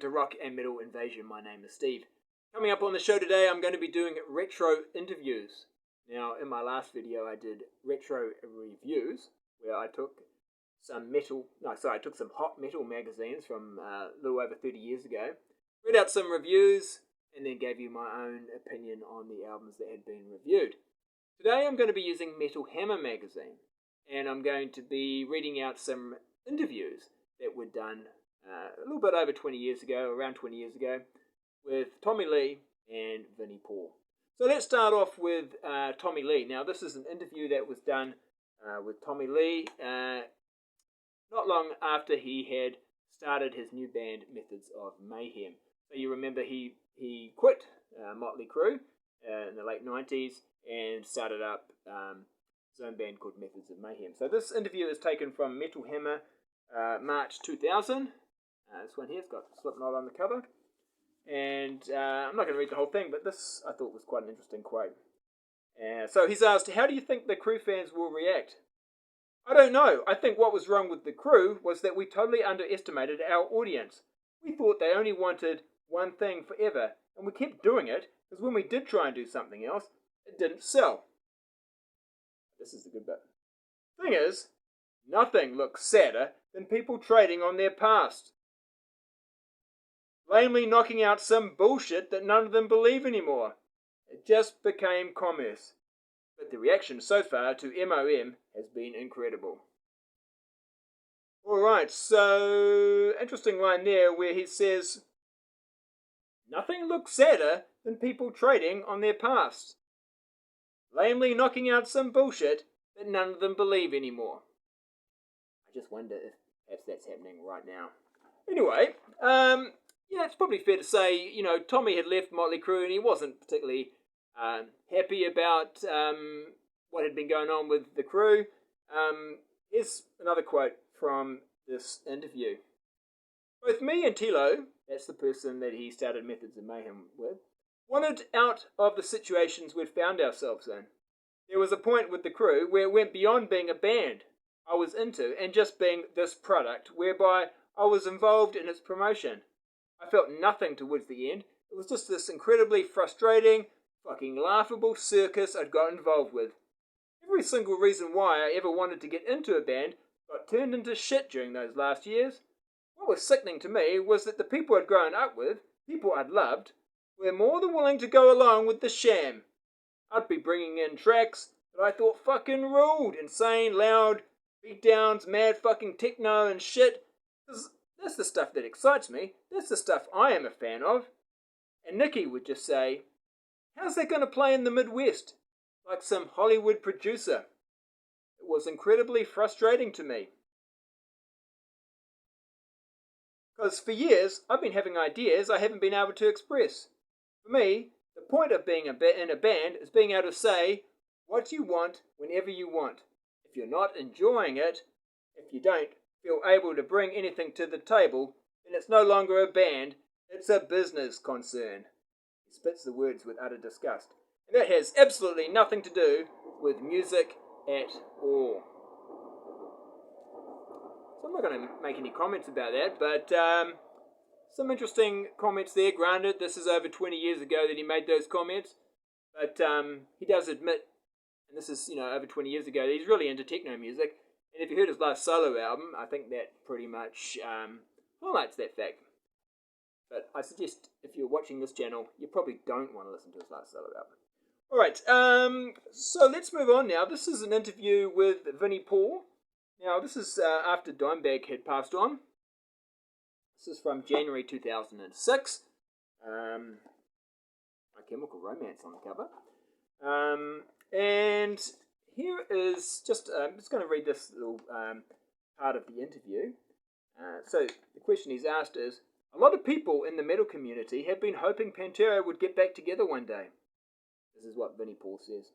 to Rock and Metal Invasion. My name is Steve. Coming up on the show today, I'm going to be doing retro interviews. Now, in my last video, I did retro reviews, where I took some hot metal magazines from a little over 30 years ago, read out some reviews, and then gave you my own opinion on the albums that had been reviewed. Today, I'm going to be using Metal Hammer magazine, and I'm going to be reading out some interviews that were done a little bit over 20 years ago, around 20 years ago, with Tommy Lee and Vinnie Paul. So let's start off with Tommy Lee. Now, this is an interview that was done with Tommy Lee not long after he had started his new band, Methods of Mayhem. So you remember he quit Motley Crue in the late 90s and started up his own band called Methods of Mayhem. So this interview is taken from Metal Hammer, March 2000. This one here, it's got Slipknot on the cover. And I'm not going to read the whole thing, but this I thought was quite an interesting quote. So he's asked, how do you think the Crue fans will react? I don't know. I think what was wrong with the Crue was that we totally underestimated our audience. We thought they only wanted one thing forever, and we kept doing it, because when we did try and do something else, it didn't sell. This is the good bit. Thing is, nothing looks sadder than people trading on their past. Lamely knocking out some bullshit that none of them believe anymore. It just became commerce. But the reaction so far to MOM has been incredible. Alright, so interesting line there where he says, nothing looks sadder than people trading on their past. Lamely knocking out some bullshit that none of them believe anymore. I just wonder if perhaps that's happening right now. Anyway, yeah, it's probably fair to say, Tommy had left Motley Crue and he wasn't particularly happy about what had been going on with the Crue. Here's another quote from this interview. Both me and Tilo, that's the person that he started Methods of Mayhem with, wanted out of the situations we'd found ourselves in. There was a point with the Crue where it went beyond being a band I was into and just being this product, whereby I was involved in its promotion. I felt nothing towards the end. It was just this incredibly frustrating, fucking laughable circus I'd got involved with. Every single reason why I ever wanted to get into a band got turned into shit during those last years. What was sickening to me was that the people I'd grown up with, people I'd loved, were more than willing to go along with the sham. I'd be bringing in tracks that I thought fucking ruled, insane, loud, beatdowns, mad fucking techno and shit. That's the stuff that excites me. That's the stuff I am a fan of. And Nicky would just say, how's that going to play in the Midwest? Like some Hollywood producer. It was incredibly frustrating to me. Because for years, I've been having ideas I haven't been able to express. For me, the point of being in a band is being able to say what you want whenever you want. If you're not enjoying it, if you don't feel able to bring anything to the table, then it's no longer a band, it's a business concern. He spits the words with utter disgust. And that has absolutely nothing to do with music at all. So I'm not going to make any comments about that, but some interesting comments there. Granted, this is over 20 years ago that he made those comments, but he does admit, and this is over 20 years ago, that he's really into techno music. And if you heard his last solo album, I think that pretty much highlights that fact. But I suggest if you're watching this channel, you probably don't want to listen to his last solo album. Alright, so let's move on now. This is an interview with Vinnie Paul. Now, this is after Dimebag had passed on. This is from January 2006. My Chemical Romance on the cover. And here is just, I'm just going to read this little part of the interview. So the question he's asked is, a lot of people in the metal community have been hoping Pantera would get back together one day. This is what Vinnie Paul says.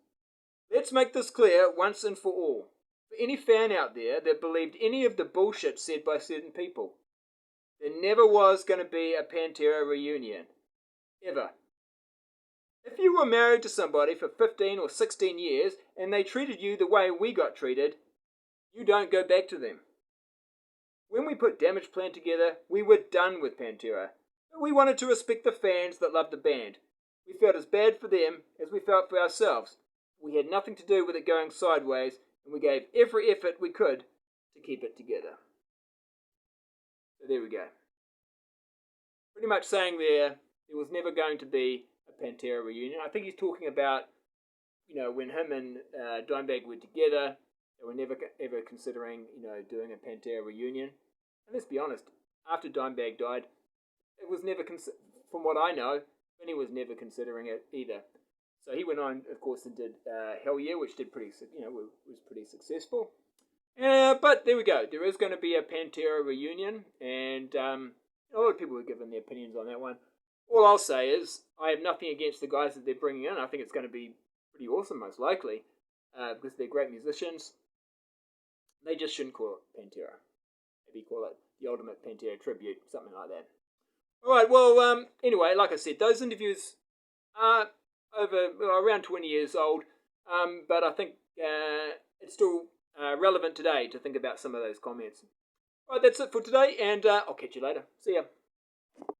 Let's make this clear once and for all. For any fan out there that believed any of the bullshit said by certain people, there never was going to be a Pantera reunion. Ever. If you were married to somebody for 15 or 16 years and they treated you the way we got treated, you don't go back to them. When we put Damage Plan together, we were done with Pantera. But we wanted to respect the fans that loved the band. We felt as bad for them as we felt for ourselves. We had nothing to do with it going sideways, and we gave every effort we could to keep it together. So there we go. Pretty much saying there was never going to be a Pantera reunion. I think he's talking about, when him and Dimebag were together, they were never ever considering, doing a Pantera reunion. And let's be honest, after Dimebag died, it was never, from what I know, Vinnie was never considering it either. So he went on, of course, and did Hell Yeah, which did was pretty successful. But there we go. There is going to be a Pantera reunion, and a lot of people have given their opinions on that one. All I'll say is I have nothing against the guys that they're bringing in. I think it's going to be pretty awesome, most likely, because they're great musicians. They just shouldn't call it Pantera. Maybe call it the Ultimate Pantera Tribute, something like that. All right, well, anyway, like I said, those interviews are around 20 years old, but I think it's still relevant today to think about some of those comments. All right, that's it for today, and I'll catch you later. See ya.